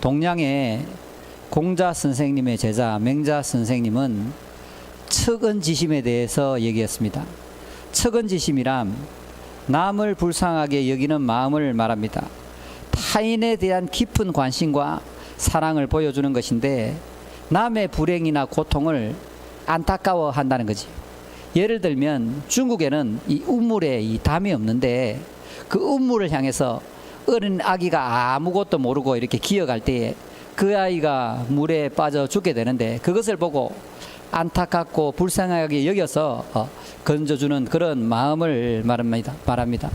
동양의 공자 선생님의 제자 맹자 선생님은 척은지심에 대해서 얘기했습니다. 척은지심이란 남을 불쌍하게 여기는 마음을 말합니다. 타인에 대한 깊은 관심과 사랑을 보여주는 것인데 남의 불행이나 고통을 안타까워한다는 거지. 예를 들면 중국에는 이 우물에 이 담이 없는데 그 우물을 향해서 어린 아기가 아무것도 모르고 이렇게 기어갈 때에 그 아이가 물에 빠져 죽게 되는데 그것을 보고 안타깝고 불쌍하게 여겨서 건져주는 그런 마음을 말합니다.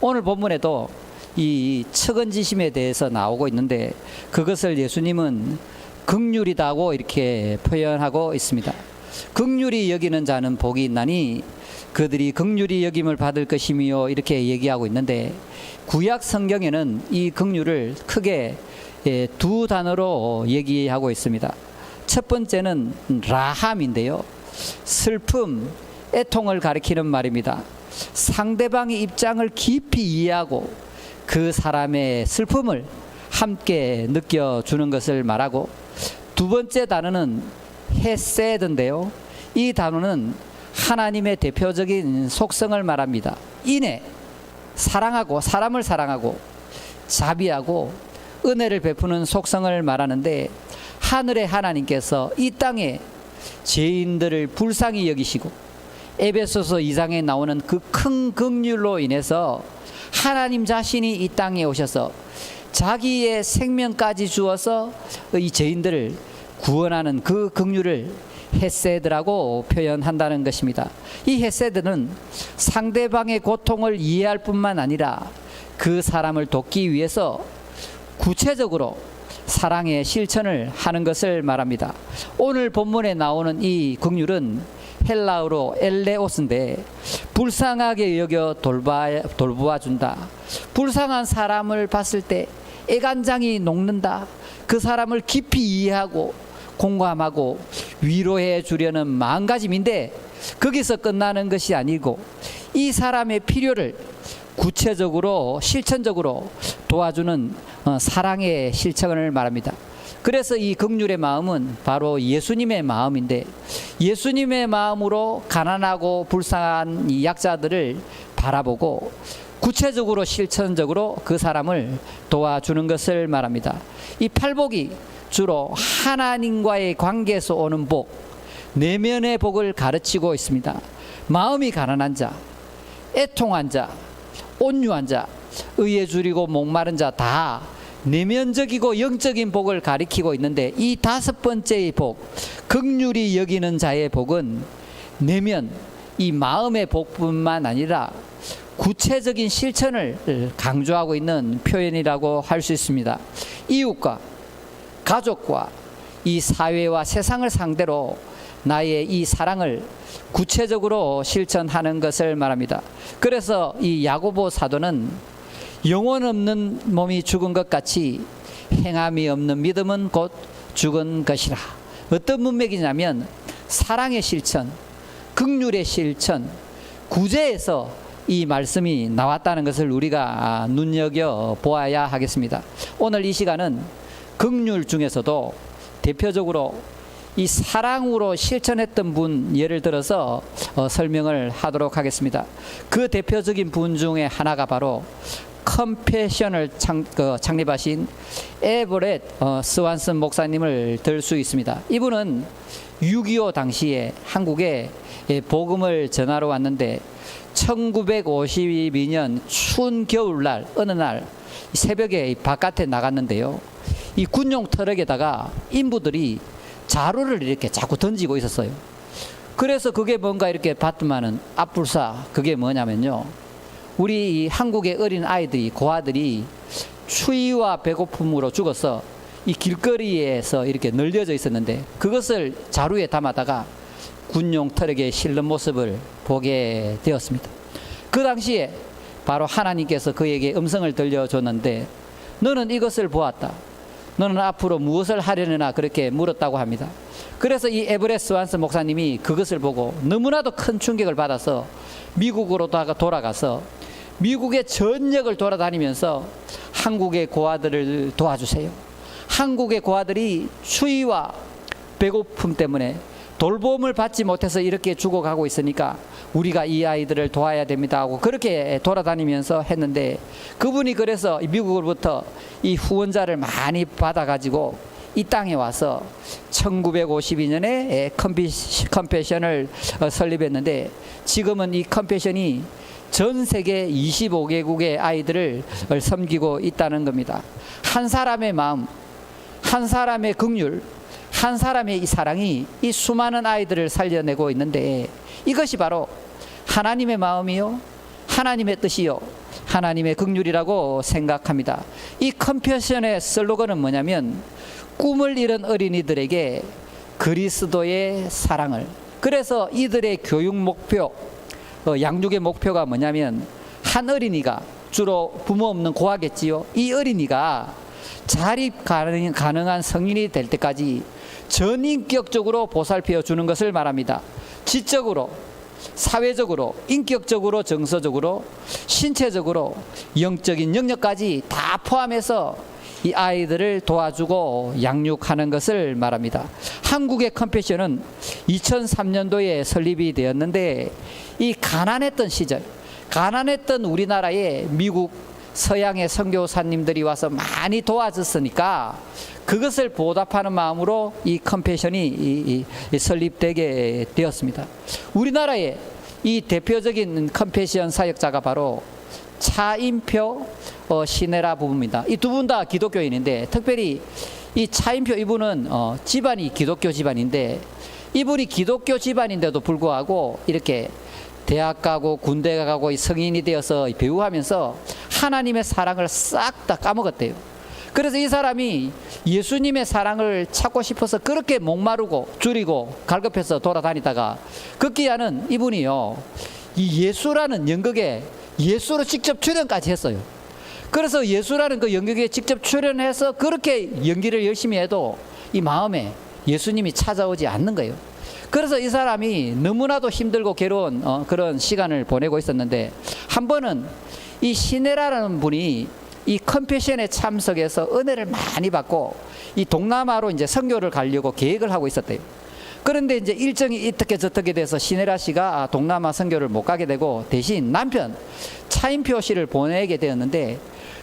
오늘 본문에도 이 척은지심에 대해서 나오고 있는데 그것을 예수님은 긍휼이다고 이렇게 표현하고 있습니다. 긍휼히 여기는 자는 복이 있나니 그들이 긍휼히 여김을 받을 것이며 이렇게 얘기하고 있는데 구약 성경에는 이 긍휼을 크게 두 단어로 얘기하고 있습니다. 첫 번째는 라함인데요. 슬픔, 애통을 가리키는 말입니다. 상대방의 입장을 깊이 이해하고 그 사람의 슬픔을 함께 느껴주는 것을 말하고 두 번째 단어는 헤세드인데요. 이 단어는 하나님의 대표적인 속성을 말합니다. 인애, 사랑하고 사람을 사랑하고 자비하고 은혜를 베푸는 속성을 말하는데 하늘의 하나님께서 이 땅에 죄인들을 불쌍히 여기시고 에베소서 2장에 나오는 그 큰 긍휼로 인해서 하나님 자신이 이 땅에 오셔서 자기의 생명까지 주어서 이 죄인들을 구원하는 그 긍휼을 헤세드라고 표현한다는 것입니다. 이 헤세드는 상대방의 고통을 이해할 뿐만 아니라 그 사람을 돕기 위해서 구체적으로 사랑의 실천을 하는 것을 말합니다. 오늘 본문에 나오는 이 긍휼은 헬라어로 엘레오스인데 불쌍하게 여겨 돌보아준다. 불쌍한 사람을 봤을 때 애간장이 녹는다. 그 사람을 깊이 이해하고 공감하고 위로해 주려는 마음가짐인데 거기서 끝나는 것이 아니고 이 사람의 필요를 구체적으로 실천적으로 도와주는 사랑의 실천을 말합니다. 그래서 이 긍휼의 마음은 바로 예수님의 마음인데 예수님의 마음으로 가난하고 불쌍한 이 약자들을 바라보고 구체적으로 실천적으로 그 사람을 도와주는 것을 말합니다. 이 팔복이 주로 하나님과의 관계에서 오는 복, 내면의 복을 가르치고 있습니다. 마음이 가난한 자, 애통한 자, 온유한 자, 의에 줄이고 목마른 자 다 내면적이고 영적인 복을 가리키고 있는데 이 다섯 번째의 복, 긍휼히 여기는 자의 복은 내면, 이 마음의 복뿐만 아니라 구체적인 실천을 강조하고 있는 표현이라고 할 수 있습니다. 이웃과 가족과 이 사회와 세상을 상대로 나의 이 사랑을 구체적으로 실천하는 것을 말합니다. 그래서 이 야고보 사도는 영혼 없는 몸이 죽은 것 같이 행함이 없는 믿음은 곧 죽은 것이라. 어떤 문맥이냐면 사랑의 실천, 긍휼의 실천, 구제에서 이 말씀이 나왔다는 것을 우리가 눈여겨 보아야 하겠습니다. 오늘 이 시간은 긍휼 중에서도 대표적으로 이 사랑으로 실천했던 분 예를 들어서 설명을 하도록 하겠습니다. 그 대표적인 분 중에 하나가 바로 컴패션을 창립하신 에버렛 스완슨 목사님을 들 수 있습니다. 이분은 6.25 당시에 한국에 복음을 전하러 왔는데 1952년 추운 겨울날 어느 날 새벽에 바깥에 나갔는데요. 이 군용 트럭에다가 인부들이 자루를 이렇게 자꾸 던지고 있었어요. 그래서 그게 뭔가 이렇게 봤더만은 앞불사, 그게 뭐냐면요, 우리 이 한국의 어린 아이들이, 고아들이 추위와 배고픔으로 죽어서 이 길거리에서 이렇게 널려져 있었는데 그것을 자루에 담아다가 군용 트럭에 실는 모습을 보게 되었습니다. 그 당시에 바로 하나님께서 그에게 음성을 들려줬는데 너는 이것을 보았다. 너는 앞으로 무엇을 하려느냐 그렇게 물었다고 합니다. 그래서 이 에버렛 스완슨 목사님이 그것을 보고 너무나도 큰 충격을 받아서 미국으로 돌아가서 미국의 전역을 돌아다니면서 한국의 고아들을 도와주세요. 한국의 고아들이 추위와 배고픔 때문에 돌봄을 받지 못해서 이렇게 죽어가고 있으니까 우리가 이 아이들을 도와야 됩니다 하고 그렇게 돌아다니면서 했는데, 그분이 그래서 미국으로부터 이 후원자를 많이 받아가지고 이 땅에 와서 1952년에 컴패션을 설립했는데, 지금은 이 컴패션이 전 세계 25개국의 아이들을 섬기고 있다는 겁니다. 한 사람의 마음, 한 사람의 긍휼, 한 사람의 이 사랑이 이 수많은 아이들을 살려내고 있는데, 이것이 바로 하나님의 마음이요, 하나님의 뜻이요, 하나님의 긍휼이라고 생각합니다. 이 컴패션의 슬로건은 뭐냐면, 꿈을 잃은 어린이들에게 그리스도의 사랑을. 그래서 이들의 교육 목표, 양육의 목표가 뭐냐면, 한 어린이가, 주로 부모 없는 고아겠지요, 이 어린이가 자립 가능한 성인이 될 때까지 전인격적으로 보살펴 주는 것을 말합니다. 지적으로, 사회적으로, 인격적으로, 정서적으로, 신체적으로, 영적인 영역까지 다 포함해서 이 아이들을 도와주고 양육하는 것을 말합니다. 한국의 컴패션은 2003년도에 설립이 되었는데, 이 가난했던 시절, 가난했던 우리나라에 미국 서양의 선교사님들이 와서 많이 도와줬으니까 그것을 보답하는 마음으로 이 컴패션이 설립되게 되었습니다. 우리나라의 이 대표적인 컴패션 사역자가 바로 차인표 시네라 부부입니다. 이 두 분 다 기독교인인데, 특별히 이 차인표 이분은 집안이 기독교 집안인데, 이분이 기독교 집안인데도 불구하고 이렇게 대학 가고 군대 가고 성인이 되어서 배우하면서 하나님의 사랑을 싹 다 까먹었대요. 그래서 이 사람이 예수님의 사랑을 찾고 싶어서 그렇게 목마르고 줄이고 갈급해서 돌아다니다가 극기야는 이분이요, 이 예수라는 연극에 예수로 직접 출연까지 했어요. 그래서 예수라는 그 연극에 직접 출연해서 그렇게 연기를 열심히 해도 이 마음에 예수님이 찾아오지 않는 거예요. 그래서 이 사람이 너무나도 힘들고 괴로운 그런 시간을 보내고 있었는데, 한 번은 이 시네라라는 분이 이 컴패션에 참석해서 은혜를 많이 받고 이 동남아로 이제 선교를 가려고 계획을 하고 있었대요. 그런데 이제 일정이 이렇게 저렇게 돼서 시네라 씨가 동남아 선교를 못 가게 되고, 대신 남편 차인표 씨를 보내게 되었는데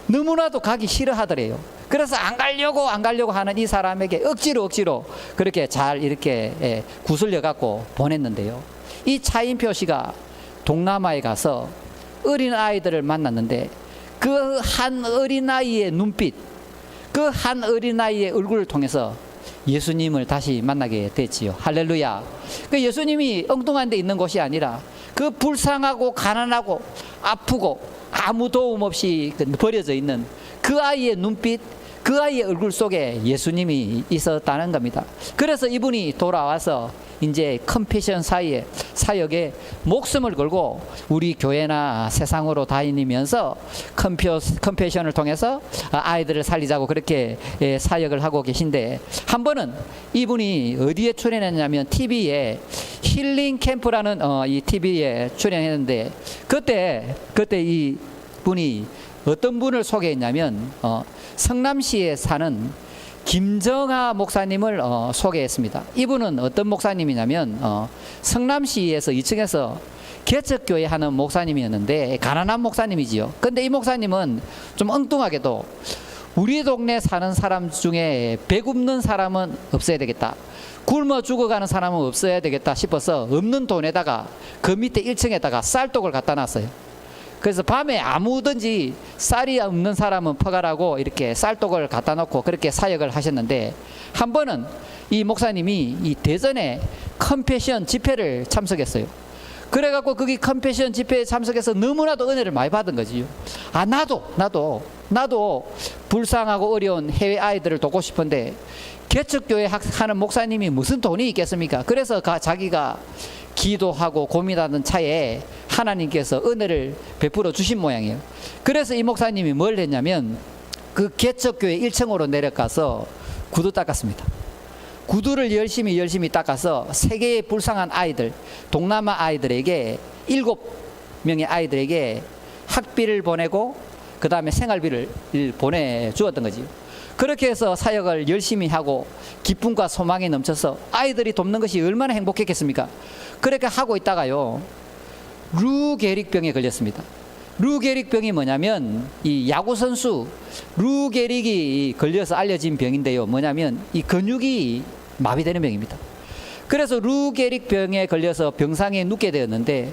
너무나도 가기 싫어하더래요. 그래서 안 가려고 하는 이 사람에게 억지로 그렇게 잘 이렇게 구슬려 갖고 보냈는데요. 이 차인표 씨가 동남아에 가서 어린 아이들을 만났는데, 그 한 어린아이의 눈빛, 그 한 어린아이의 얼굴을 통해서 예수님을 다시 만나게 됐지요. 할렐루야. 그 예수님이 엉뚱한 데 있는 곳이 아니라 그 불쌍하고 가난하고 아프고 아무 도움 없이 버려져 있는 그 아이의 눈빛, 그 아이의 얼굴 속에 예수님이 있었다는 겁니다. 그래서 이분이 돌아와서 이제 컴패션 사역에 목숨을 걸고 우리 교회나 세상으로 다니면서 컴패션을 통해서 아이들을 살리자고 그렇게 사역을 하고 계신데, 한 번은 이분이 어디에 출연했냐면 TV에 힐링 캠프라는 이 TV에 출연했는데, 그때 이 분이 어떤 분을 소개했냐면 성남시에 사는 김정하 목사님을 소개했습니다. 이분은 어떤 목사님이냐면 성남시에서 2층에서 개척교회 하는 목사님이었는데, 가난한 목사님이지요. 근데 이 목사님은 좀 엉뚱하게도 우리 동네 사는 사람 중에 배고픈 사람은 없어야 되겠다, 굶어 죽어가는 사람은 없어야 되겠다 싶어서 없는 돈에다가 그 밑에 1층에다가 쌀독을 갖다 놨어요. 그래서 밤에 아무든지 쌀이 없는 사람은 퍼가라고 이렇게 쌀독을 갖다 놓고 그렇게 사역을 하셨는데, 한 번은 이 목사님이 이 대전에 컴패션 집회를 참석했어요. 그래갖고 거기 컴패션 집회에 참석해서 너무나도 은혜를 많이 받은 거지요. 나도 불쌍하고 어려운 해외 아이들을 돕고 싶은데 개척교회 하는 목사님이 무슨 돈이 있겠습니까? 그래서 자기가 기도하고 고민하던 차에 하나님께서 은혜를 베풀어 주신 모양이에요. 그래서 이 목사님이 뭘 했냐면 그 개척교회 1층으로 내려가서 구두 닦았습니다. 구두를 열심히 닦아서 세계의 불쌍한 아이들, 동남아 아이들에게 7명의 아이들에게 학비를 보내고 그 다음에 생활비를 보내주었던 거지. 그렇게 해서 사역을 열심히 하고 기쁨과 소망이 넘쳐서 아이들이 돕는 것이 얼마나 행복했겠습니까? 그렇게 하고 있다가요, 루 게릭병에 걸렸습니다. 루 게릭병이 뭐냐면 이 야구 선수 루 게릭이 걸려서 알려진 병인데요. 뭐냐면 이 근육이 마비되는 병입니다. 그래서 루 게릭병에 걸려서 병상에 눕게 되었는데,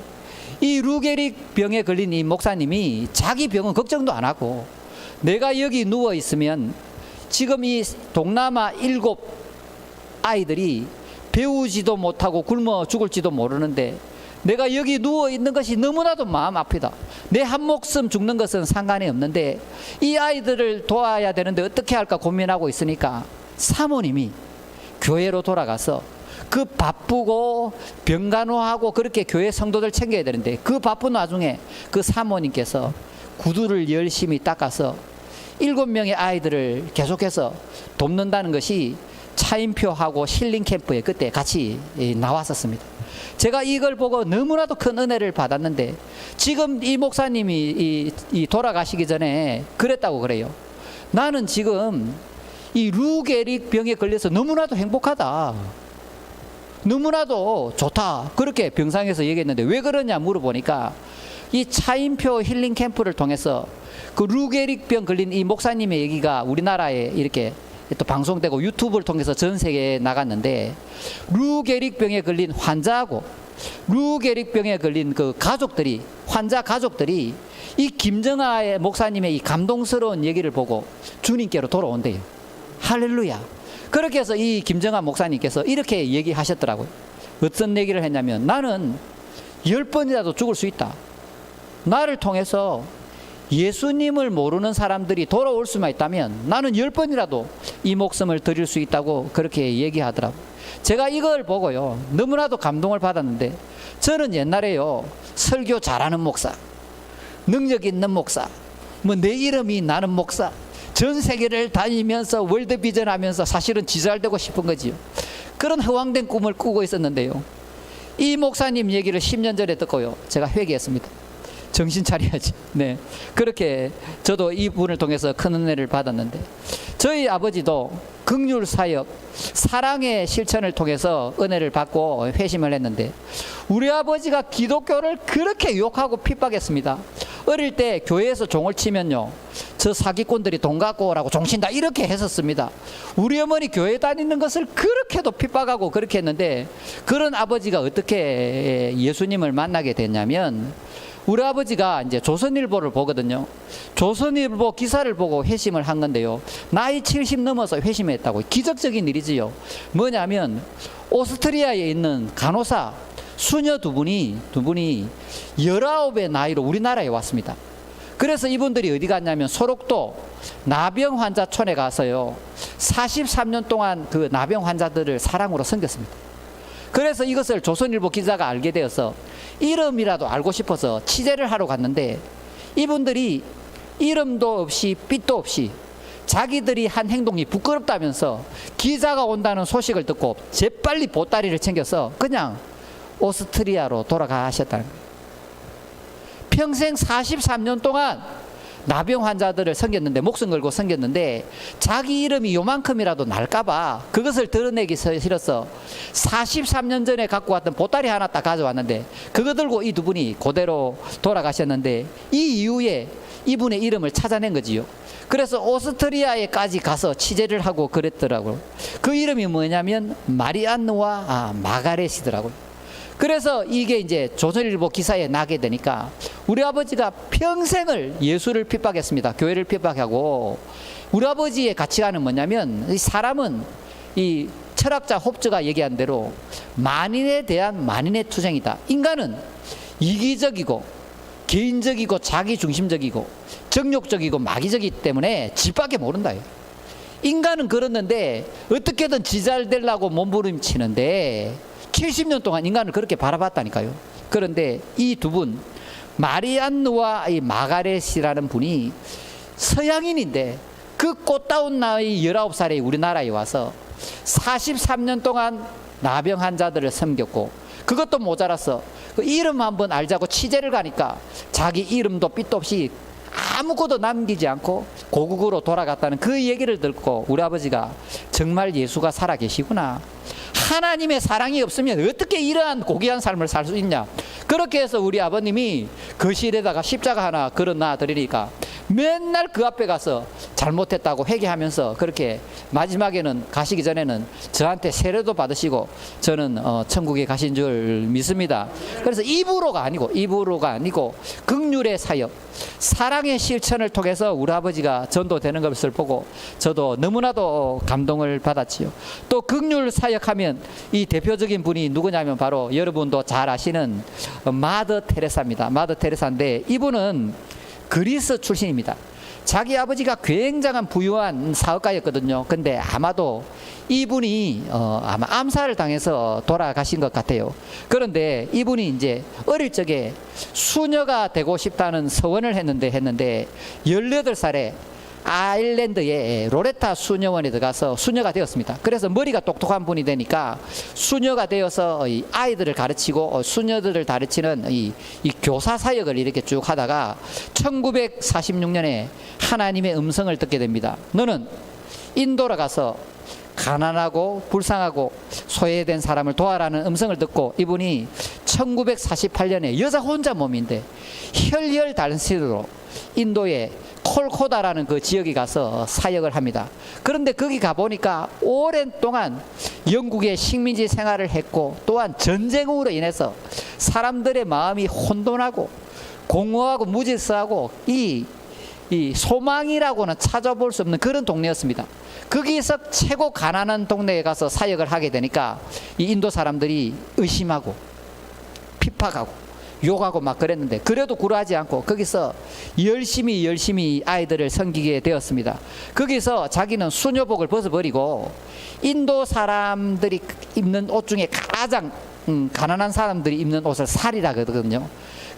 이 루 게릭병에 걸린 이 목사님이 자기 병은 걱정도 안 하고, 내가 여기 누워 있으면 지금 이 동남아 7 아이들이 배우지도 못하고 굶어 죽을지도 모르는데 내가 여기 누워 있는 것이 너무나도 마음 아프다. 내 한 목숨 죽는 것은 상관이 없는데 이 아이들을 도와야 되는데 어떻게 할까 고민하고 있으니까 사모님이 교회로 돌아가서 그 바쁘고 병간호하고 그렇게 교회 성도들 챙겨야 되는데 그 바쁜 와중에 그 사모님께서 구두를 열심히 닦아서 7명의 아이들을 계속해서 돕는다는 것이 차인표하고 힐링 캠프에 그때 같이 나왔었습니다. 제가 이걸 보고 너무나도 큰 은혜를 받았는데, 지금 이 목사님이 이 돌아가시기 전에 그랬다고 그래요. 나는 지금 이 루게릭 병에 걸려서 너무나도 행복하다, 너무나도 좋다, 그렇게 병상에서 얘기했는데 왜 그러냐 물어보니까 이 차인표 힐링 캠프를 통해서 그 루게릭병 걸린 이 목사님의 얘기가 우리나라에 이렇게 또 방송되고 유튜브를 통해서 전 세계에 나갔는데, 루게릭병에 걸린 환자하고 루게릭병에 걸린 그 가족들이, 환자 가족들이 이 김정아 목사님의 이 감동스러운 얘기를 보고 주님께로 돌아온대요. 할렐루야. 그렇게 해서 이 김정아 목사님께서 이렇게 얘기하셨더라고요. 어떤 얘기를 했냐면, 나는 10번이라도 죽을 수 있다. 나를 통해서 예수님을 모르는 사람들이 돌아올 수만 있다면 나는 10번이라도 이 목숨을 드릴 수 있다고 그렇게 얘기하더라고요. 제가 이걸 보고요, 너무나도 감동을 받았는데, 저는 옛날에요, 설교 잘하는 목사, 능력 있는 목사, 뭐 내 이름이 나는 목사, 전 세계를 다니면서 월드비전 하면서 사실은 지살되고 싶은 거지요. 그런 허황된 꿈을 꾸고 있었는데요, 이 목사님 얘기를 10년 전에 듣고요, 제가 회개했습니다. 정신 차려야지. 네, 그렇게 저도 이분을 통해서 큰 은혜를 받았는데, 저희 아버지도 긍휼 사역, 사랑의 실천을 통해서 은혜를 받고 회심을 했는데, 우리 아버지가 기독교를 그렇게 욕하고 핍박했습니다. 어릴 때 교회에서 종을 치면요, 저 사기꾼들이 돈 갖고 오라고 종친다 이렇게 했었습니다. 우리 어머니 교회 다니는 것을 그렇게도 핍박하고 그렇게 했는데, 그런 아버지가 어떻게 예수님을 만나게 됐냐면, 우리 아버지가 이제 조선일보를 보거든요. 조선일보 기사를 보고 회심을 한 건데요, 나이 70 넘어서 회심했다고. 기적적인 일이지요. 뭐냐면 오스트리아에 있는 간호사 수녀 두 분이 19의 나이로 우리나라에 왔습니다. 그래서 이분들이 어디 갔냐면 소록도 나병 환자촌에 가서요, 43년 동안 그 나병 환자들을 사랑으로 섬겼습니다. 그래서 이것을 조선일보 기자가 알게 되어서 이름이라도 알고 싶어서 취재를 하러 갔는데, 이분들이 이름도 없이 빚도 없이 자기들이 한 행동이 부끄럽다면서 기자가 온다는 소식을 듣고 재빨리 보따리를 챙겨서 그냥 오스트리아로 돌아가셨다는 거예요. 평생 43년 동안 나병 환자들을 섬겼는데, 목숨 걸고 섬겼는데, 자기 이름이 요만큼이라도 날까봐 그것을 드러내기 싫어서 43년 전에 갖고 왔던 보따리 하나 딱 가져왔는데, 그거 들고 이 두 분이 그대로 돌아가셨는데, 이 이후에 이분의 이름을 찾아낸 거지요. 그래서 오스트리아에까지 가서 취재를 하고 그랬더라고요. 그 이름이 뭐냐면 마리안느와 마가렛이더라고요. 그래서 이게 이제 조선일보 기사에 나게 되니까 우리 아버지가 평생을 예수를 핍박했습니다. 교회를 핍박하고, 우리 아버지의 가치관은 뭐냐면, 이 사람은 이 철학자 홉즈가 얘기한 대로 만인에 대한 만인의 투쟁이다. 인간은 이기적이고 개인적이고 자기중심적이고 정욕적이고 마귀적이기 때문에 집 밖에 모른다. 인간은 그렇는데 어떻게든 지잘 되려고 몸부림치는데 70년 동안 인간을 그렇게 바라봤다니까요. 그런데 이 두 분, 마리안느와 이 마가렛이라는 분이 서양인인데 그 꽃다운 나이 19살에 우리나라에 와서 43년 동안 나병 환자들을 섬겼고, 그것도 모자라서 그 이름 한번 알자고 취재를 가니까 자기 이름도 빚도 없이 아무것도 남기지 않고 고국으로 돌아갔다는 그 얘기를 듣고 우리 아버지가 정말 예수가 살아 계시구나. 하나님의 사랑이 없으면 어떻게 이러한 고귀한 삶을 살 수 있냐. 그렇게 해서 우리 아버님이 거실에다가 십자가 하나 걸어 놔 드리니까 맨날 그 앞에 가서 잘못했다고 회개하면서 그렇게 마지막에는 가시기 전에는 저한테 세례도 받으시고 저는 천국에 가신 줄 믿습니다. 그래서 입으로가 아니고 긍휼의 사역, 사랑의 실천을 통해서 우리 아버지가 전도되는 것을 보고 저도 너무나도 감동을 받았지요. 또 긍휼 사역하면 이 대표적인 분이 누구냐면 바로 여러분도 잘 아시는 마더 테레사입니다. 마더 테레사인데 이분은 그리스 출신입니다. 자기 아버지가 굉장한 부유한 사업가였거든요. 근데 아마도 이분이 아마 암살을 당해서 돌아가신 것 같아요. 그런데 이분이 이제 어릴 적에 수녀가 되고 싶다는 서원을 했는데 18살에 아일랜드의 로레타 수녀원에 들어가서 수녀가 되었습니다. 그래서 머리가 똑똑한 분이 되니까 수녀가 되어서 이 아이들을 가르치고 수녀들을 가르치는 이 교사 사역을 이렇게 쭉 하다가 1946년에 하나님의 음성을 듣게 됩니다. 너는 인도로 가서 가난하고 불쌍하고 소외된 사람을 도와라는 음성을 듣고 이분이 1948년에 여자 혼자 몸인데 혈혈단신으로 인도의 콜코다라는 그 지역에 가서 사역을 합니다. 그런데 거기 가보니까 오랜 동안 영국의 식민지 생활을 했고 또한 전쟁으로 인해서 사람들의 마음이 혼돈하고 공허하고 무질서하고 이 소망이라고는 찾아볼 수 없는 그런 동네였습니다. 거기서 최고 가난한 동네에 가서 사역을 하게 되니까 이 인도 사람들이 의심하고 핍박하고 욕하고 막 그랬는데 그래도 굴하지 않고 거기서 열심히 아이들을 섬기게 되었습니다. 거기서 자기는 수녀복을 벗어버리고 인도 사람들이 입는 옷 중에 가장 가난한 사람들이 입는 옷을 사리라 그러거든요.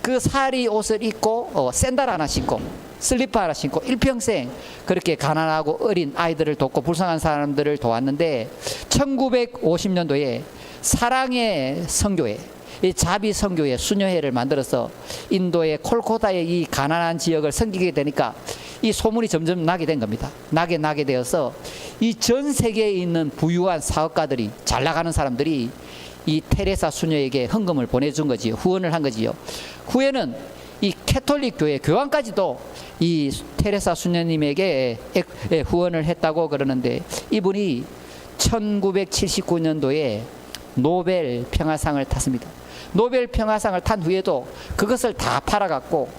그 사리 옷을 입고 샌들 하나 신고 슬리퍼 하나 신고 일평생 그렇게 가난하고 어린 아이들을 돕고 불쌍한 사람들을 도왔는데 1950년도에 사랑의 선교회, 이 자비 선교회 수녀회를 만들어서 인도의 콜코다의 이 가난한 지역을 섬기게 되니까 이 소문이 점점 나게 된 겁니다. 나게 되어서 이 전 세계에 있는 부유한 사업가들이 잘 나가는 사람들이 이 테레사 수녀에게 헌금을 보내준 거지요. 후원을 한 거지요. 후에는 이 캐톨릭 교회 교황까지도 이 테레사 수녀님에게 후원을 했다고 그러는데 이분이 1979년도에 노벨 평화상을 탔습니다. 노벨 평화상을 탄 후에도 그것을 다 팔아갖고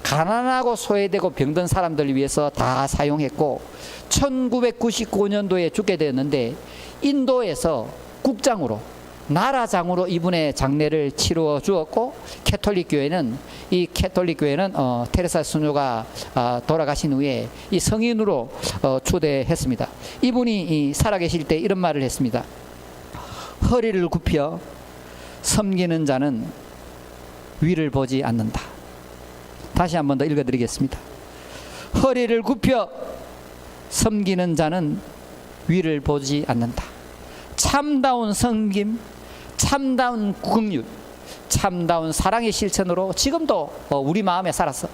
가난하고 소외되고 병든 사람들을 위해서 다 사용했고 1999년도에 죽게 되었는데 인도에서 국장으로 나라장으로 이분의 장례를 치루어 주었고 캐톨릭 교회는 테레사 수녀가 돌아가신 후에 이 성인으로 초대했습니다. 이분이 살아계실 때 이런 말을 했습니다. 허리를 굽혀 섬기는 자는 위를 보지 않는다. 다시 한 번 더 읽어드리겠습니다. 허리를 굽혀 섬기는 자는 위를 보지 않는다. 참다운 섬김, 참다운 긍휼, 참다운 사랑의 실천으로 지금도 우리 마음에 살아서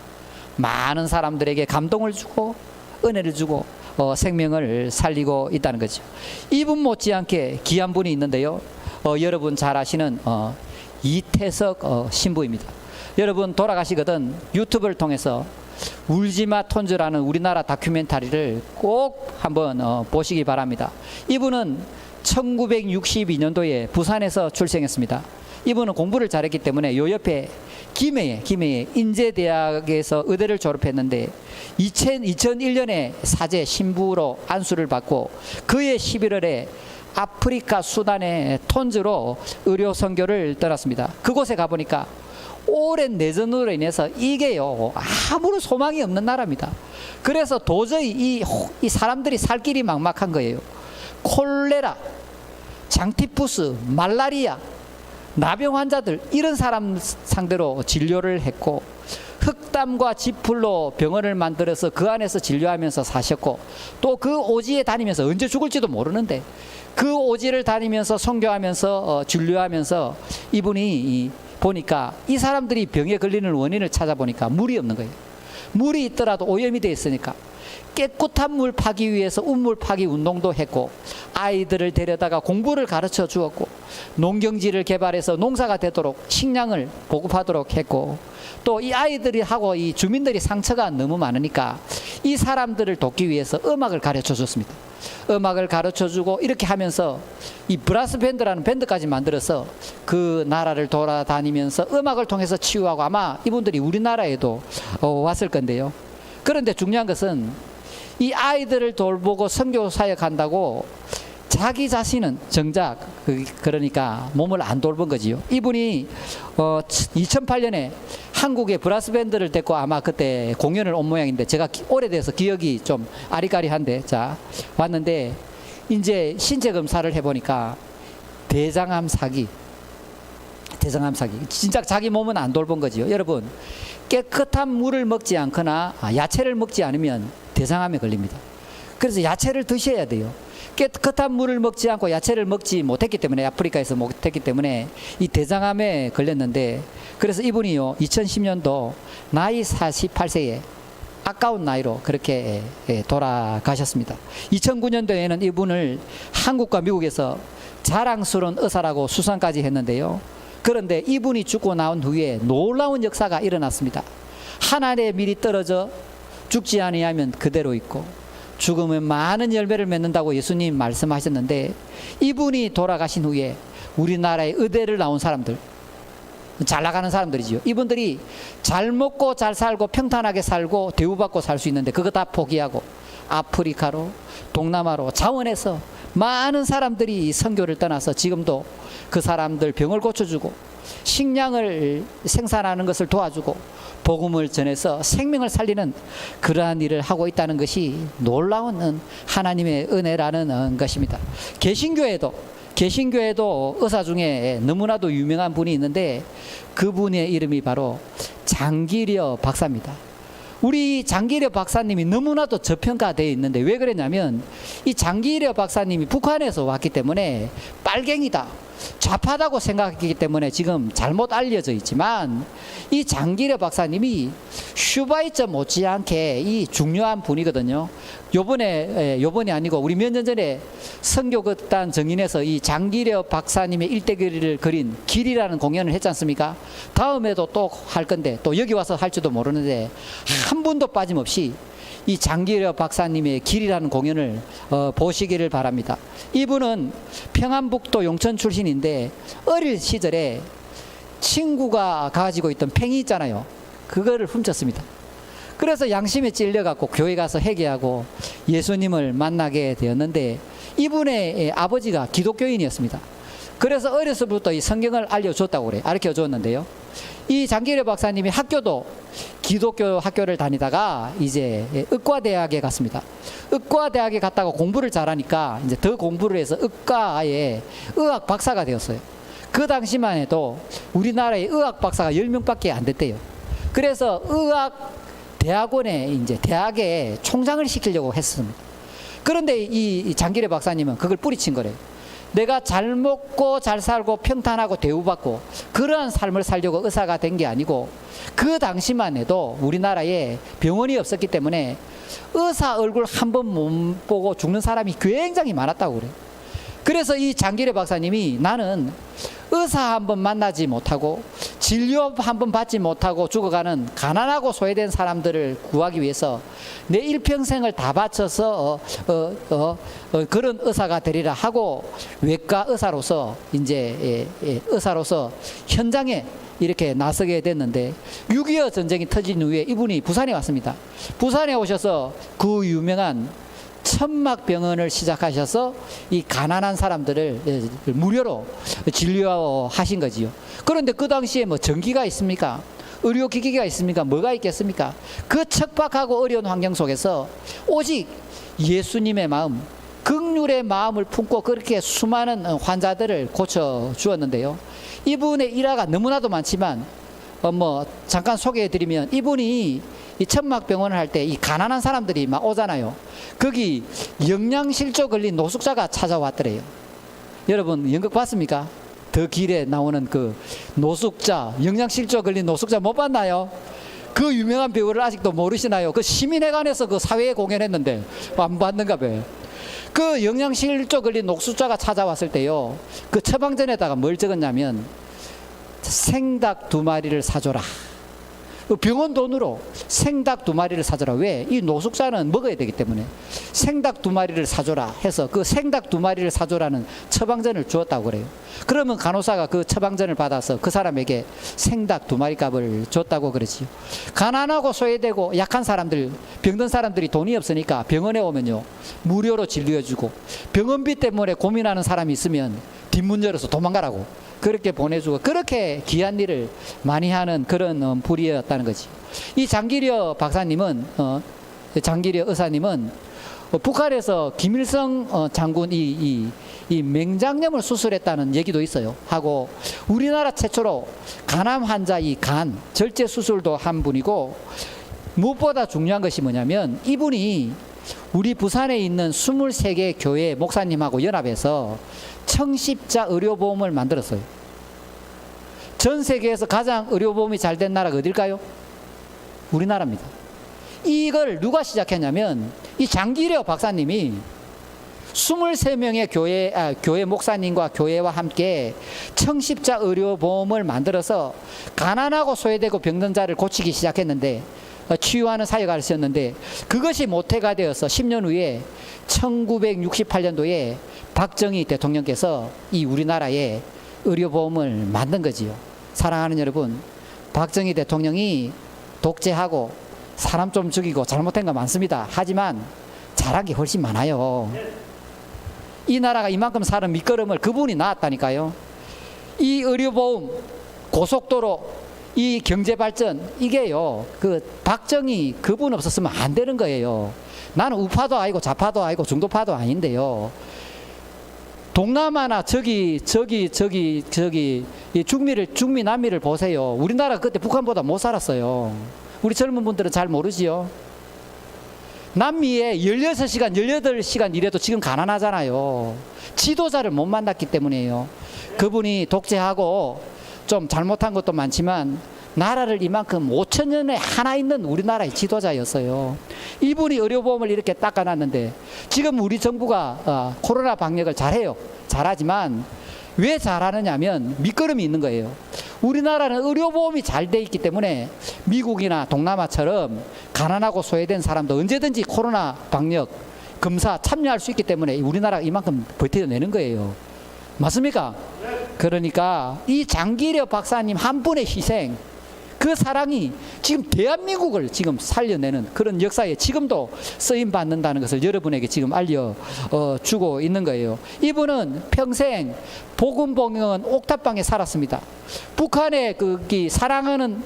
많은 사람들에게 감동을 주고 은혜를 주고 생명을 살리고 있다는 거죠. 이분 못지않게 귀한 분이 있는데요. 여러분 잘 아시는 이태석 신부입니다. 여러분 돌아가시거든 유튜브를 통해서 울지마 톤즈라는 우리나라 다큐멘터리를 꼭 한번 보시기 바랍니다. 이분은 1962년도에 부산에서 출생했습니다. 이분은 공부를 잘했기 때문에 요 옆에 김해에 인제대학에서 의대를 졸업했는데 2001년에 사제 신부로 안수를 받고 그해 11월에 아프리카 수단의 톤즈로 의료 선교를 떠났습니다. 그곳에 가보니까 오랜 내전으로 인해서 이게요 아무런 소망이 없는 나라입니다. 그래서 도저히 이 사람들이 살 길이 막막한 거예요. 콜레라, 장티푸스, 말라리아, 나병 환자들 이런 사람 상대로 진료를 했고 흑담과 지풀로 병원을 만들어서 그 안에서 진료하면서 사셨고 또 그 오지에 다니면서 언제 죽을지도 모르는데 그 오지를 다니면서 선교하면서 진료하면서 이분이 보니까 이 사람들이 병에 걸리는 원인을 찾아보니까 물이 없는 거예요. 물이 있더라도 오염이 되어 있으니까 깨끗한 물 파기 위해서 운물 파기 운동도 했고, 아이들을 데려다가 공부를 가르쳐 주었고, 농경지를 개발해서 농사가 되도록 식량을 보급하도록 했고, 또 이 아이들이 하고 이 주민들이 상처가 너무 많으니까 이 사람들을 돕기 위해서 음악을 가르쳐 줬습니다. 음악을 가르쳐 주고 이렇게 하면서 이 브라스 밴드라는 밴드까지 만들어서 그 나라를 돌아다니면서 음악을 통해서 치유하고, 아마 이분들이 우리나라에도 왔을 건데요. 그런데 중요한 것은 이 아이들을 돌보고 선교 사역한다고 자기 자신은 정작 그러니까 몸을 안 돌본 거지요. 이분이 2008년에 한국의 브라스 밴드를 데리고 아마 그때 공연을 온 모양인데, 제가 오래돼서 기억이 좀 아리까리한데, 자 왔는데 이제 신체 검사를 해보니까 대장암 사기 진짜 자기 몸은 안 돌본 거지요. 여러분, 깨끗한 물을 먹지 않거나 야채를 먹지 않으면 대장암에 걸립니다. 그래서 야채를 드셔야 돼요. 깨끗한 물을 먹지 않고 야채를 먹지 못했기 때문에, 아프리카에서 못했기 때문에 이 대장암에 걸렸는데, 그래서 이분이요 2010년도 나이 48세에 아까운 나이로 그렇게 돌아가셨습니다. 2009년도에는 이분을 한국과 미국에서 자랑스러운 의사라고 수상까지 했는데요. 그런데 이분이 죽고 나온 후에 놀라운 역사가 일어났습니다. 하늘에 밀이 떨어져 죽지 아니하면 그대로 있고 죽으면 많은 열매를 맺는다고 예수님 말씀하셨는데, 이분이 돌아가신 후에 우리나라의 의대를 나온 사람들, 잘 나가는 사람들이지요. 이분들이 잘 먹고 잘 살고 평탄하게 살고 대우받고 살 수 있는데 그거 다 포기하고 아프리카로, 동남아로 자원해서 많은 사람들이 선교를 떠나서 지금도 그 사람들 병을 고쳐주고 식량을 생산하는 것을 도와주고 복음을 전해서 생명을 살리는 그러한 일을 하고 있다는 것이 놀라운 하나님의 은혜라는 것입니다. 개신교에도 의사 중에 너무나도 유명한 분이 있는데, 그분의 이름이 바로 장기려 박사입니다. 우리 장기려 박사님이 너무나도 저평가되어 있는데, 왜 그랬냐면 이 장기려 박사님이 북한에서 왔기 때문에 빨갱이다, 좌파다고 생각했기 때문에 지금 잘못 알려져 있지만, 이 장기려 박사님이 슈바이처 못지않게 이 중요한 분이거든요. 요번이 아니고 우리 몇 년 전에 선교극단 정인에서 이 장기려 박사님의 일대기를 그린 길이라는 공연을 했지 않습니까? 다음에도 또 할 건데, 또 여기 와서 할지도 모르는데 한 분도 빠짐없이 이 장기려 박사님의 길이라는 공연을 보시기를 바랍니다. 이분은 평안북도 용천 출신인데, 어릴 시절에 친구가 가지고 있던 팽이 있잖아요. 그거를 훔쳤습니다. 그래서 양심에 찔려갖고 교회 가서 회개하고 예수님을 만나게 되었는데, 이분의 아버지가 기독교인이었습니다. 그래서 어려서부터 이 성경을 알려줬다고 그래요. 가르쳐 줬는데요. 이 장기려 박사님이 학교도 기독교 학교를 다니다가 이제 의과대학에 갔습니다. 의과대학에 갔다가 공부를 잘하니까 이제 더 공부를 해서 의과의 의학 박사가 되었어요. 그 당시만 해도 우리나라의 의학 박사가 10명밖에 안 됐대요. 그래서 의학 대학원에 이제 대학에 총장을 시키려고 했습니다. 그런데 이 장기려 박사님은 그걸 뿌리친 거래요. 내가 잘 먹고 잘 살고 평탄하고 대우받고 그러한 삶을 살려고 의사가 된 게 아니고, 그 당시만 해도 우리나라에 병원이 없었기 때문에 의사 얼굴 한 번 못 보고 죽는 사람이 굉장히 많았다고 그래요. 그래서 이 장기려 박사님이, 나는 의사 한 번 만나지 못하고 진료 한 번 받지 못하고 죽어가는 가난하고 소외된 사람들을 구하기 위해서 내 일평생을 다 바쳐서 그런 의사가 되리라 하고 외과 의사로서 이제 의사로서 현장에 이렇게 나서게 됐는데, 6.25 전쟁이 터진 후에 이분이 부산에 왔습니다. 부산에 오셔서 그 유명한 천막병원을 시작하셔서 이 가난한 사람들을 무료로 진료하신 거지요. 그런데 그 당시에 뭐 전기가 있습니까? 의료기기가 있습니까? 뭐가 있겠습니까? 그 척박하고 어려운 환경 속에서 오직 예수님의 마음, 긍휼의 마음을 품고 그렇게 수많은 환자들을 고쳐 주었는데요. 이분의 일화가 너무나도 많지만 뭐 잠깐 소개해드리면, 이분이 이 천막병원을 할 때 이 가난한 사람들이 막 오잖아요. 거기 영양실조 걸린 노숙자가 찾아왔더래요. 여러분 연극 봤습니까? 더 길에 나오는 그 노숙자, 영양실조 걸린 노숙자 못 봤나요? 그 유명한 배우를 아직도 모르시나요? 그 시민회관에서 그 사회에 공연했는데 안 봤는가 봐요. 그 영양실조 걸린 녹수자가 찾아왔을 때요, 그 처방전에다가 뭘 적었냐면 생닭 2마리를 사줘라. 병원 돈으로 생닭 2마리를 사줘라. 왜? 이 노숙자는 먹어야 되기 때문에 생닭 2마리를 사줘라 해서 그 생닭 2마리를 사줘라는 처방전을 주었다고 그래요. 그러면 간호사가 그 처방전을 받아서 그 사람에게 생닭 2마리 값을 줬다고 그러지요. 가난하고 소외되고 약한 사람들, 병든 사람들이 돈이 없으니까 병원에 오면요, 무료로 진료해주고, 병원비 때문에 고민하는 사람이 있으면 뒷문 열어서 도망가라고 그렇게 보내주고, 그렇게 귀한 일을 많이 하는 그런 불이었다는 거지. 이 장기려 박사님은, 장기려 의사님은 북한에서 김일성 장군 이 맹장염을 수술했다는 얘기도 있어요. 하고 우리나라 최초로 간암 환자 이 간 절제 수술도 한 분이고, 무엇보다 중요한 것이 뭐냐면 이분이 우리 부산에 있는 23개 교회 목사님하고 연합해서 청십자 의료보험을 만들었어요. 전 세계에서 가장 의료보험이 잘 된 나라가 어딜까요? 우리나라입니다. 이걸 누가 시작했냐면 이 장기려 박사님이 23명의 교회 목사님과 교회와 함께 청십자 의료보험을 만들어서 가난하고 소외되고 병든 자를 고치기 시작했는데, 치유하는 사역을 하셨는데, 그것이 모태가 되어서 10년 후에 1968년도에 박정희 대통령께서 이 우리나라에 의료보험을 만든 거지요. 사랑하는 여러분, 박정희 대통령이 독재하고 사람 좀 죽이고 잘못한 거 많습니다. 하지만 잘한 게 훨씬 많아요. 이 나라가 이만큼 사는 밑거름을 그분이 낳았다니까요. 이 의료보험, 고속도로, 이 경제발전, 이게요, 그 박정희 그분 없었으면 안 되는 거예요. 나는 우파도 아니고 좌파도 아니고 중도파도 아닌데요, 동남아나 저기 이 중미 남미를 보세요. 우리나라 그때 북한보다 못 살았어요. 우리 젊은 분들은 잘 모르지요. 남미에 16시간 18시간 일해도 지금 가난하잖아요. 지도자를 못 만났기 때문이에요. 그분이 독재하고 좀 잘못한 것도 많지만 나라를 이만큼 5천년에 하나 있는 우리나라의 지도자였어요. 이분이 의료보험을 이렇게 닦아놨는데, 지금 우리 정부가 코로나 방역을 잘해요. 잘하지만 왜 잘하느냐면 밑거름이 있는 거예요. 우리나라는 의료보험이 잘 돼 있기 때문에 미국이나 동남아처럼 가난하고 소외된 사람도 언제든지 코로나 방역 검사 참여할 수 있기 때문에 우리나라가 이만큼 버텨내는 거예요. 맞습니까? 그러니까 이 장기려 박사님 한 분의 희생, 그 사랑이 지금 대한민국을 지금 살려내는 그런 역사에 지금도 쓰임 받는다는 것을 여러분에게 지금 알려주고 있는 거예요. 이분은 평생 복음봉영은 옥탑방에 살았습니다. 북한에 사랑하는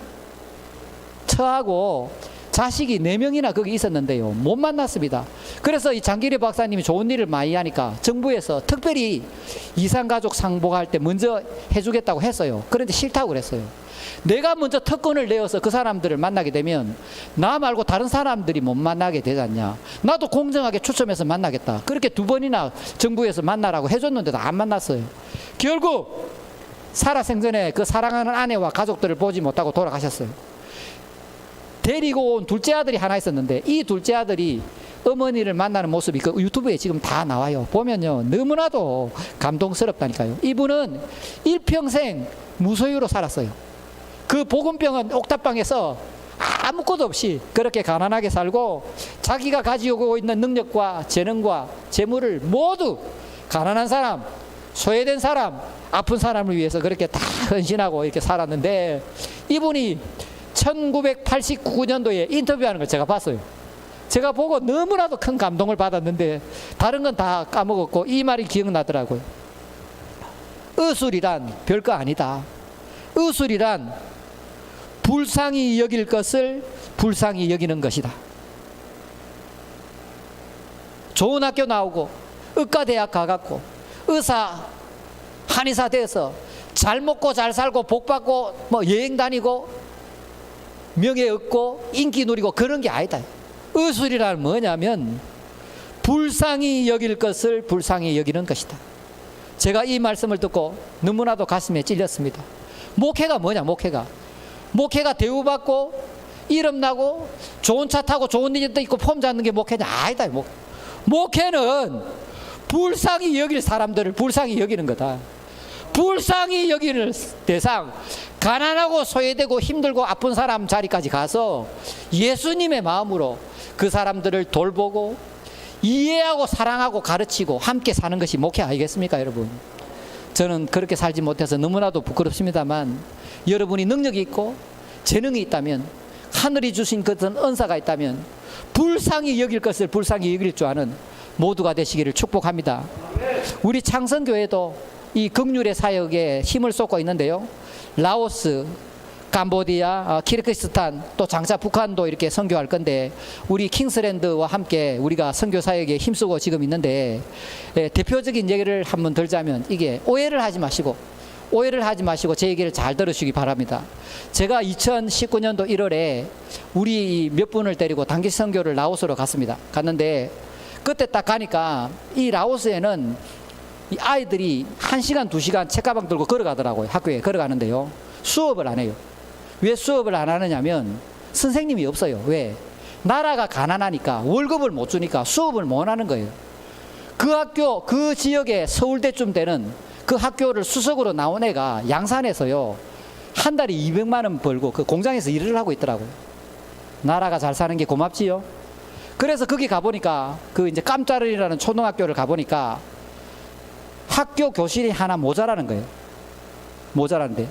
처하고 자식이 4명이나 거기 있었는데요, 못 만났습니다. 그래서 이 장기려 박사님이 좋은 일을 많이 하니까 정부에서 특별히 이산가족 상봉할 때 먼저 해주겠다고 했어요. 그런데 싫다고 그랬어요. 내가 먼저 특권을 내어서 그 사람들을 만나게 되면 나 말고 다른 사람들이 못 만나게 되지 않냐. 나도 공정하게 추첨해서 만나겠다. 그렇게 2번이나 정부에서 만나라고 해줬는데도 안 만났어요. 결국 살아생전에 그 사랑하는 아내와 가족들을 보지 못하고 돌아가셨어요. 데리고 온 둘째 아들이 하나 있었는데, 이 둘째 아들이 어머니를 만나는 모습이 그 유튜브에 지금 다 나와요. 보면요, 너무나도 감동스럽다니까요. 이분은 일평생 무소유로 살았어요. 그 복음병은 옥탑방에서 아무것도 없이 그렇게 가난하게 살고, 자기가 가지고 있는 능력과 재능과 재물을 모두 가난한 사람, 소외된 사람, 아픈 사람을 위해서 그렇게 다 헌신하고 이렇게 살았는데, 이분이 1989년도에 인터뷰하는 걸 제가 봤어요. 제가 보고 너무나도 큰 감동을 받았는데 다른 건 다 까먹었고 이 말이 기억나더라고요. 의술이란 별거 아니다. 의술이란 불쌍히 여길 것을 불쌍히 여기는 것이다. 좋은 학교 나오고 의과대학 가갖고 의사, 한의사 돼서 잘 먹고 잘 살고 복 받고 뭐 여행 다니고 명예 얻고 인기 누리고 그런 게 아니다. 의술이란 뭐냐면 불쌍히 여길 것을 불쌍히 여기는 것이다. 제가 이 말씀을 듣고 너무나도 가슴에 찔렸습니다. 목회가 뭐냐, 목회가 대우받고 이름 나고 좋은 차 타고 좋은 일도 있고 폼 잡는 게 목회냐? 아니다. 목회는 불쌍히 여길 사람들을 불쌍히 여기는 거다. 불쌍히 여기는 대상, 가난하고 소외되고 힘들고 아픈 사람 자리까지 가서 예수님의 마음으로 그 사람들을 돌보고 이해하고 사랑하고 가르치고 함께 사는 것이 목회 아니겠습니까, 여러분? 저는 그렇게 살지 못해서 너무나도 부끄럽습니다만, 여러분이 능력이 있고 재능이 있다면, 하늘이 주신 그런 은사가 있다면 불쌍히 여길 것을 불쌍히 여길 줄 아는 모두가 되시기를 축복합니다. 우리 창성교회도 이 긍휼의 사역에 힘을 쏟고 있는데요, 라오스, 캄보디아, 키르기스탄, 또 장차 북한도 이렇게 선교할 건데, 우리 킹스랜드와 함께 우리가 선교 사역에 힘쓰고 지금 있는데, 대표적인 얘기를 한번 들자면, 이게 오해를 하지 마시고 제 얘기를 잘 들으시기 바랍니다. 제가 2019년도 1월에 우리 몇 분을 데리고 단기 선교를 라오스로 갔는데, 그때 딱 가니까 이 라오스에는 이 아이들이 1시간, 2시간 책가방 들고 걸어가더라고요. 학교에 걸어가는데요, 수업을 안 해요. 왜 수업을 안 하느냐면 선생님이 없어요. 왜? 나라가 가난하니까, 월급을 못 주니까 수업을 못 하는 거예요. 그 학교, 그 지역에 서울대쯤 되는 그 학교를 수석으로 나온 애가 양산에서요, 한 달에 200만 원 벌고 그 공장에서 일을 하고 있더라고요. 나라가 잘 사는 게 고맙지요. 그래서 거기 가보니까, 그 이제 깜짜르이라는 초등학교를 가보니까 학교 교실이 하나 모자라는 거예요. 모자란데.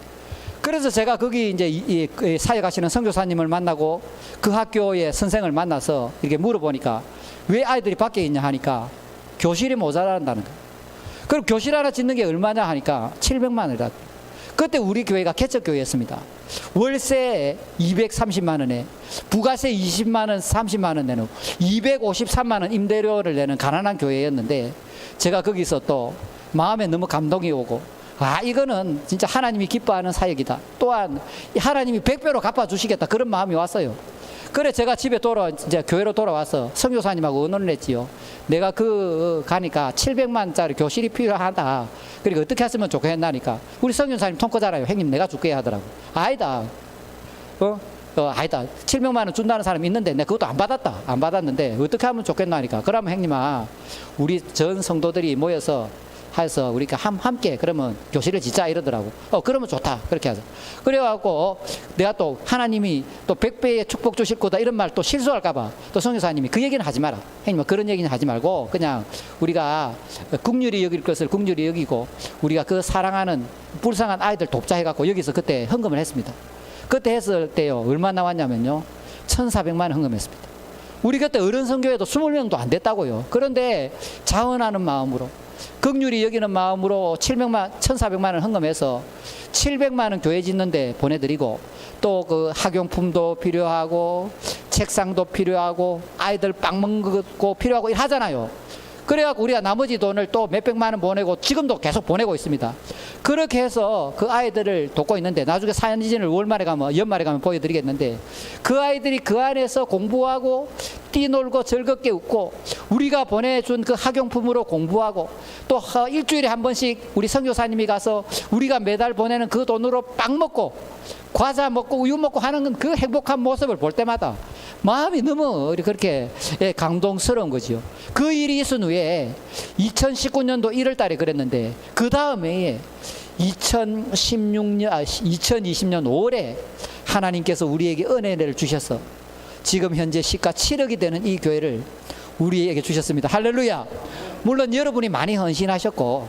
그래서 제가 거기 이제 사역하시는 선교사님을 만나고 그 학교의 선생을 만나서 이렇게 물어보니까 왜 아이들이 밖에 있냐 하니까 교실이 모자란다는 거예요. 그럼 교실 하나 짓는 게 얼마냐 하니까 700만 원이다. 그때 우리 교회가 개척교회였습니다. 월세 230만 원에 부가세 20만 원, 30만 원 내는 253만 원 임대료를 내는 가난한 교회였는데, 제가 거기서 또 마음에 너무 감동이 오고, 이거는 진짜 하나님이 기뻐하는 사역이다. 또한 하나님이 100배로 갚아주시겠다. 그런 마음이 왔어요. 그래 제가 집에 이제 교회로 돌아와서 선교사님하고 의논을 했지요. 내가 가니까 700만짜리 교실이 필요하다. 그리고 어떻게 했으면 좋겠나니까, 우리 선교사님 통과잖아요. 형님 내가 줄게 하더라고. 아니다. 아니다. 700만 원 준다는 사람이 있는데 내가 그것도 안 받았는데 어떻게 하면 좋겠나 하니까, 그러면 형님아, 우리 전 성도들이 모여서 해서 우리가 함께 그러면 교실을 짓자 이러더라고. 그러면 좋다. 그렇게 하자. 그래갖고 내가 또 하나님이 또 100배의 축복 주실 거다 이런 말 또 실수할까봐 또 선교사님이 그 얘기는 하지 마라. 형님 그런 얘기는 하지 말고 그냥 우리가 긍휼히 여길 것을 긍휼히 여기고 우리가 그 사랑하는 불쌍한 아이들 돕자 해갖고 여기서 그때 헌금을 했습니다. 그때 했을 때요, 얼마 나왔냐면요, 1,400만 원 헌금했습니다. 우리 그때 어른 선교회도 20명도 안 됐다고요. 그런데 자원하는 마음으로, 긍휼히 여기는 마음으로 1,400만 원 헌금해서 700만 원 교회 짓는데 보내드리고, 또 그 학용품도 필요하고 책상도 필요하고 아이들 빵 먹는 거 필요하고 하잖아요. 그래갖고 우리가 나머지 돈을 또 몇백만 원 보내고 지금도 계속 보내고 있습니다. 그렇게 해서 그 아이들을 돕고 있는데, 나중에 사연지진을 연말에 가면 보여드리겠는데, 그 아이들이 그 안에서 공부하고 뛰놀고 즐겁게 웃고 우리가 보내준 그 학용품으로 공부하고, 또 일주일에 한 번씩 우리 선교사님이 가서 우리가 매달 보내는 그 돈으로 빵 먹고 과자 먹고 우유 먹고 하는 그 행복한 모습을 볼 때마다 마음이 너무 그렇게 감동스러운 거죠. 그 일이 있은 후에 2019년도 1월 달에 그랬는데, 그 다음 해에 2020년 5월에 하나님께서 우리에게 은혜를 주셔서 지금 현재 시가 7억이 되는 이 교회를 우리에게 주셨습니다. 할렐루야. 물론 여러분이 많이 헌신하셨고,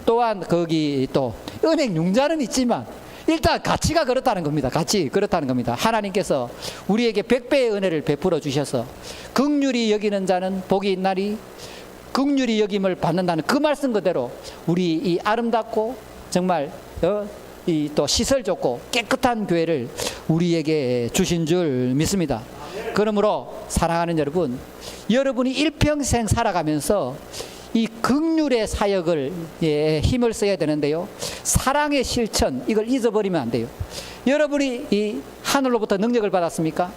또한 거기 또 은행 융자는 있지만 일단 가치가 그렇다는 겁니다. 가치 그렇다는 겁니다. 하나님께서 우리에게 100배의 은혜를 베풀어 주셔서 긍휼히 여기는 자는 복이 있나니 긍휼히 여김을 받는다는 그 말씀 그대로 우리 이 아름답고 정말 이 또 시설 좋고 깨끗한 교회를 우리에게 주신 줄 믿습니다. 그러므로 사랑하는 여러분, 여러분이 일평생 살아가면서 이 긍휼의 사역을 힘을 써야 되는데요, 사랑의 실천 이걸 잊어버리면 안 돼요. 여러분이 이 하늘로부터 능력을 받았습니까?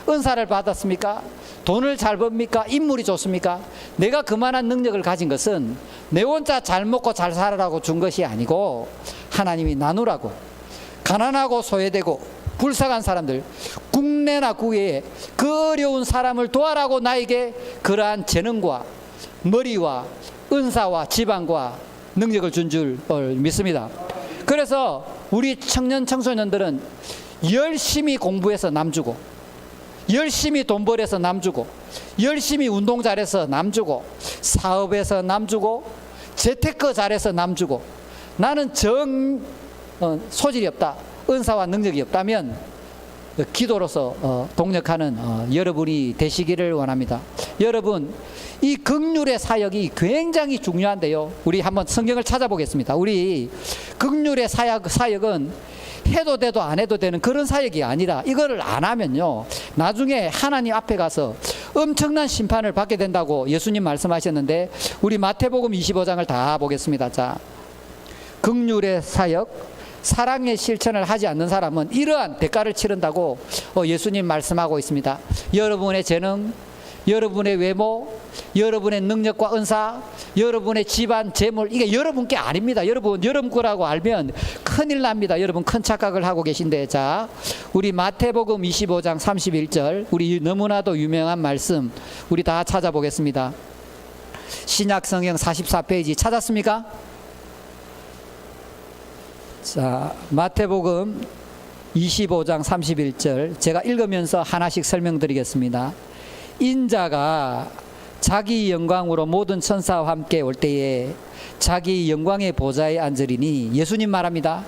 은사를 받았습니까? 돈을 잘 법니까? 인물이 좋습니까? 내가 그만한 능력을 가진 것은 내 혼자 잘 먹고 잘 살아라고 준 것이 아니고 하나님이 나누라고, 가난하고 소외되고 불쌍한 사람들, 국내나 국외에 그 어려운 사람을 도와라고 나에게 그러한 재능과 머리와 은사와 지방과 능력을 준 줄 믿습니다. 그래서 우리 청년 청소년들은 열심히 공부해서 남 주고, 열심히 돈 벌여서 남 주고, 열심히 운동 잘해서 남 주고, 사업에서 남 주고, 재테크 잘해서 남 주고, 나는 소질이 없다, 은사와 능력이 없다면 기도로서 동력하는 여러분이 되시기를 원합니다. 여러분, 이 긍휼의 사역이 굉장히 중요한데요. 우리 한번 성경을 찾아보겠습니다. 우리 긍휼의 사역은 해도 돼도 안 해도 되는 그런 사역이 아니라, 이거를 안 하면요, 나중에 하나님 앞에 가서 엄청난 심판을 받게 된다고 예수님 말씀하셨는데, 우리 마태복음 25장을 다 보겠습니다. 자, 긍휼의 사역, 사랑의 실천을 하지 않는 사람은 이러한 대가를 치른다고 예수님 말씀하고 있습니다. 여러분의 재능, 여러분의 외모, 여러분의 능력과 은사, 여러분의 집안, 재물, 이게 여러분 게 아닙니다. 여러분 거라고 알면 큰일 납니다. 여러분 큰 착각을 하고 계신데, 자, 우리 마태복음 25장 31절, 우리 너무나도 유명한 말씀, 우리 다 찾아보겠습니다. 신약성경 44페이지 찾았습니까? 자, 마태복음 25장 31절 제가 읽으면서 하나씩 설명드리겠습니다. 인자가 자기 영광으로 모든 천사와 함께 올 때에 자기 영광의 보좌에 앉으리니, 예수님 말합니다.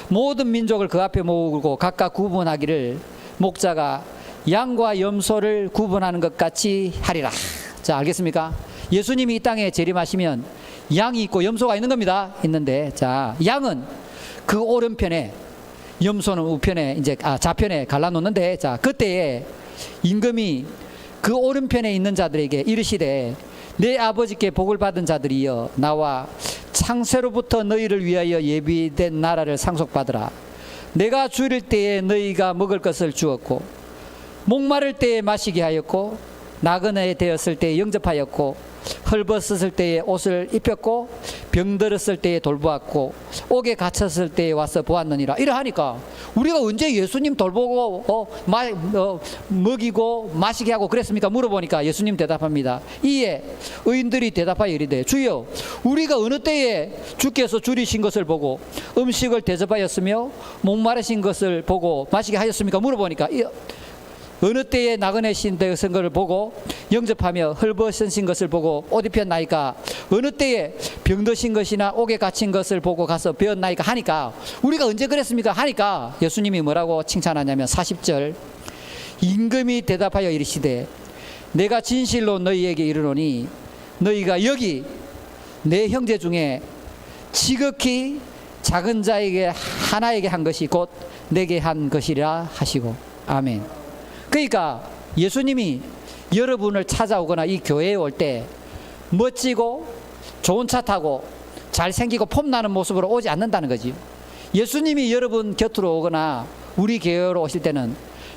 모든 민족을 그 앞에 모으고 각각 구분하기를 목자가 양과 염소를 구분하는 것 같이 하리라. 자, 알겠습니까? 예수님이 이 땅에 재림하시면 양이 있고 염소가 있는 겁니다. 있는데, 자, 양은 그 오른편에, 염소는 우편에, 이제 좌편에 갈라놓는데, 자, 그때에 임금이 그 오른편에 있는 자들에게 이르시되, 내 아버지께 복을 받은 자들이여, 나와 창세로부터 너희를 위하여 예비된 나라를 상속받으라. 내가 줄일 때에 너희가 먹을 것을 주었고, 목마를 때에 마시게 하였고, 나그네 되었을 때에 영접하였고, 헐벗었을 때에 옷을 입혔고, 병들었을 때에 돌보았고, 옥에 갇혔을 때에 와서 보았느니라. 이러하니까 우리가 언제 예수님 돌보고 먹이고 마시게 하고 그랬습니까? 물어보니까 예수님 대답합니다. 이에 의인들이 대답하여 이르되, 주여, 우리가 어느 때에 주께서 줄이신 것을 보고 음식을 대접하였으며 목마르신 것을 보고 마시게 하였습니까? 물어보니까 어느 때에 나그네신 되신 것을 보고 영접하며 헐벗으신 것을 보고 옷 입혔나이까? 어느 때에 병드신 것이나 옥에 갇힌 것을 보고 가서 배웠나이까? 하니까, 우리가 언제 그랬습니까? 하니까 예수님이 뭐라고 칭찬하냐면 40절, 임금이 대답하여 이르시되, 내가 진실로 너희에게 이르노니 너희가 여기 내 형제 중에 지극히 작은 자에게 하나에게 한 것이 곧 내게 한 것이라 하시고. 아멘. 그러니까 예수님이 여러분을 찾아오거나 이 교회에 올 때 멋지고 좋은 차 타고 잘생기고 폼나는 모습으로 오지 않는다는 거지. 예수님이 여러분 곁으로 오거나 우리 교회로 오실 때는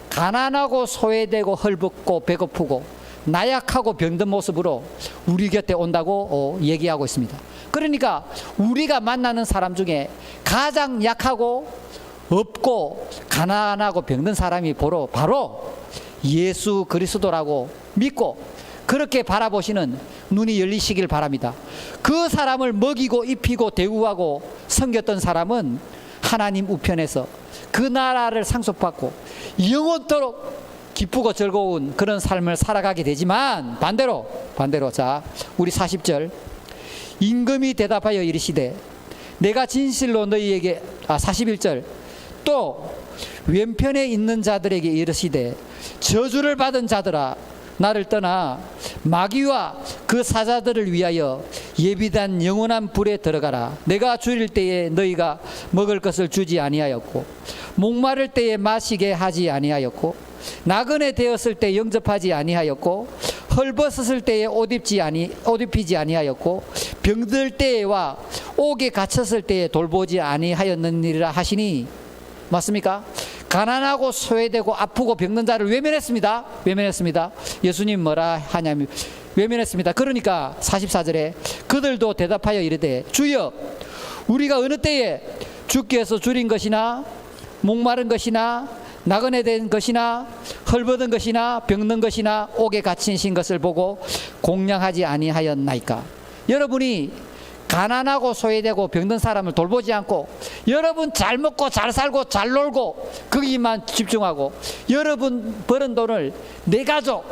가난하고 소외되고 헐벗고 배고프고 나약하고 병든 모습으로 우리 곁에 온다고 얘기하고 있습니다. 그러니까 우리가 만나는 사람 중에 가장 약하고 없고 가난하고 병든 사람이 바로 예수 그리스도라고 믿고 그렇게 바라보시는 눈이 열리시길 바랍니다. 그 사람을 먹이고 입히고 대우하고 섬겼던 사람은 하나님 우편에서 그 나라를 상속받고 영원토록 기쁘고 즐거운 그런 삶을 살아가게 되지만, 반대로 자, 우리 40절, 임금이 대답하여 이르시되, 내가 진실로 너희에게 41절, 또 왼편에 있는 자들에게 이르시되, 저주를 받은 자들아, 나를 떠나 마귀와 그 사자들을 위하여 예비된 영원한 불에 들어가라. 내가 줄일 때에 너희가 먹을 것을 주지 아니하였고, 목마를 때에 마시게 하지 아니하였고, 나그네 되었을 때 영접하지 아니하였고, 헐벗었을 때에 옷 입히지 아니하였고, 병들 때와 옥에 갇혔을 때에 돌보지 아니하였느니라 하시니, 맞습니까? 가난하고 소외되고 아프고 병든 자를 외면했습니다. 예수님 뭐라 하냐면 외면했습니다. 그러니까 44절에 그들도 대답하여 이르되, 주여, 우리가 어느 때에 주께서 줄인 것이나 목마른 것이나 나그네 된 것이나 헐벗은 것이나 병든 것이나 옥에 갇히신 것을 보고 공양하지 아니하였나이까. 여러분이 가난하고 소외되고 병든 사람을 돌보지 않고, 여러분 잘 먹고 잘 살고 잘 놀고 거기만 집중하고, 여러분 버는 돈을 내 가족,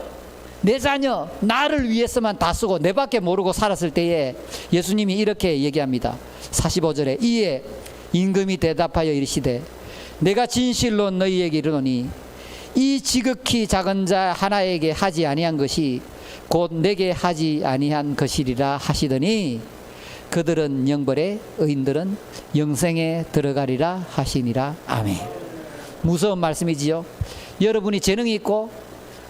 내 자녀, 나를 위해서만 다 쓰고 내 밖에 모르고 살았을 때에 예수님이 이렇게 얘기합니다. 45절에 이에 임금이 대답하여 이르시되 내가 진실로 너희에게 이르노니 이 지극히 작은 자 하나에게 하지 아니한 것이 곧 내게 하지 아니한 것이리라 하시더니 그들은 영벌에 의인들은 영생에 들어가리라 하시니라. 아멘. 무서운 말씀이지요. 여러분이 재능이 있고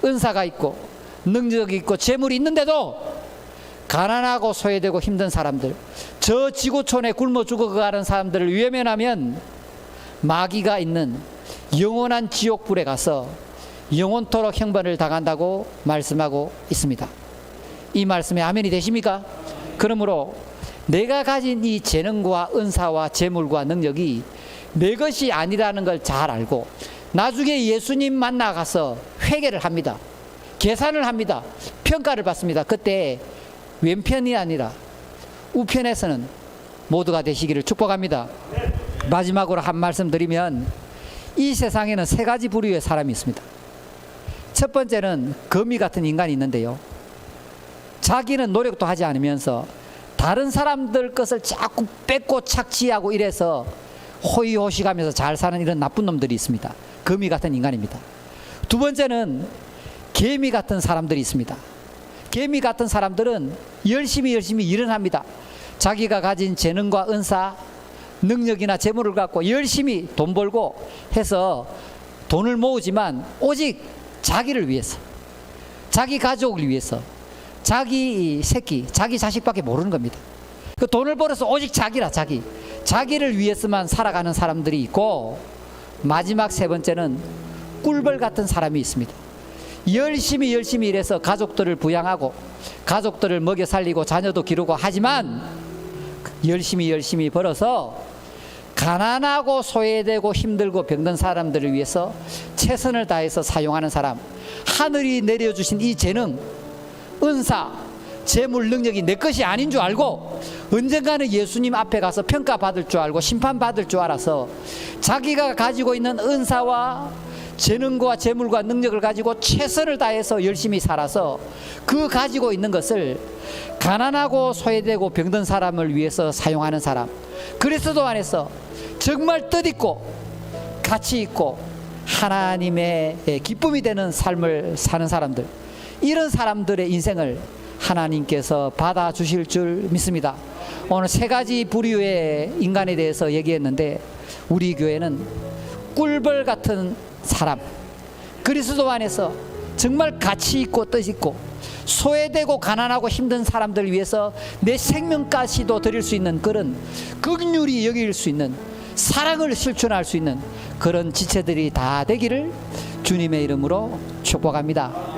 은사가 있고 능력이 있고 재물이 있는데도 가난하고 소외되고 힘든 사람들, 저 지구촌에 굶어 죽어가는 사람들을 외면하면 마귀가 있는 영원한 지옥불에 가서 영원토록 형벌을 당한다고 말씀하고 있습니다. 이 말씀에 아멘이 되십니까? 그러므로 내가 가진 이 재능과 은사와 재물과 능력이 내 것이 아니라는 걸 잘 알고 나중에 예수님 만나가서 회개를 합니다. 계산을 합니다. 평가를 받습니다. 그때 왼편이 아니라 우편에서는 모두가 되시기를 축복합니다. 마지막으로 한 말씀 드리면, 이 세상에는 세 가지 부류의 사람이 있습니다. 첫 번째는 거미 같은 인간이 있는데요, 자기는 노력도 하지 않으면서 다른 사람들 것을 자꾸 뺏고 착취하고 이래서 호의호식하면서 잘 사는 이런 나쁜 놈들이 있습니다. 거미 같은 인간입니다. 두 번째는 개미 같은 사람들이 있습니다. 개미 같은 사람들은 열심히 일을 합니다. 자기가 가진 재능과 은사, 능력이나 재물을 갖고 열심히 돈 벌고 해서 돈을 모으지만 오직 자기를 위해서, 자기 가족을 위해서, 자기 새끼, 자기 자식밖에 모르는 겁니다. 그 돈을 벌어서 오직 자기를 위해서만 살아가는 사람들이 있고, 마지막 세 번째는 꿀벌 같은 사람이 있습니다. 열심히 일해서 가족들을 부양하고 가족들을 먹여 살리고 자녀도 기르고 하지만 열심히 벌어서 가난하고 소외되고 힘들고 병든 사람들을 위해서 최선을 다해서 사용하는 사람, 하늘이 내려주신 이 재능, 은사, 재물, 능력이 내 것이 아닌 줄 알고 언젠가는 예수님 앞에 가서 평가받을 줄 알고 심판받을 줄 알아서 자기가 가지고 있는 은사와 재능과 재물과 능력을 가지고 최선을 다해서 열심히 살아서 그 가지고 있는 것을 가난하고 소외되고 병든 사람을 위해서 사용하는 사람, 그리스도 안에서 정말 뜻있고 가치 있고 하나님의 기쁨이 되는 삶을 사는 사람들, 이런 사람들의 인생을 하나님께서 받아주실 줄 믿습니다. 오늘 세 가지 부류의 인간에 대해서 얘기했는데, 우리 교회는 꿀벌 같은 사람, 그리스도 안에서 정말 가치 있고 뜻 있고 소외되고 가난하고 힘든 사람들을 위해서 내 생명까지도 드릴 수 있는 그런 긍휼히 여길 수 있는, 사랑을 실천할 수 있는 그런 지체들이 다 되기를 주님의 이름으로 축복합니다.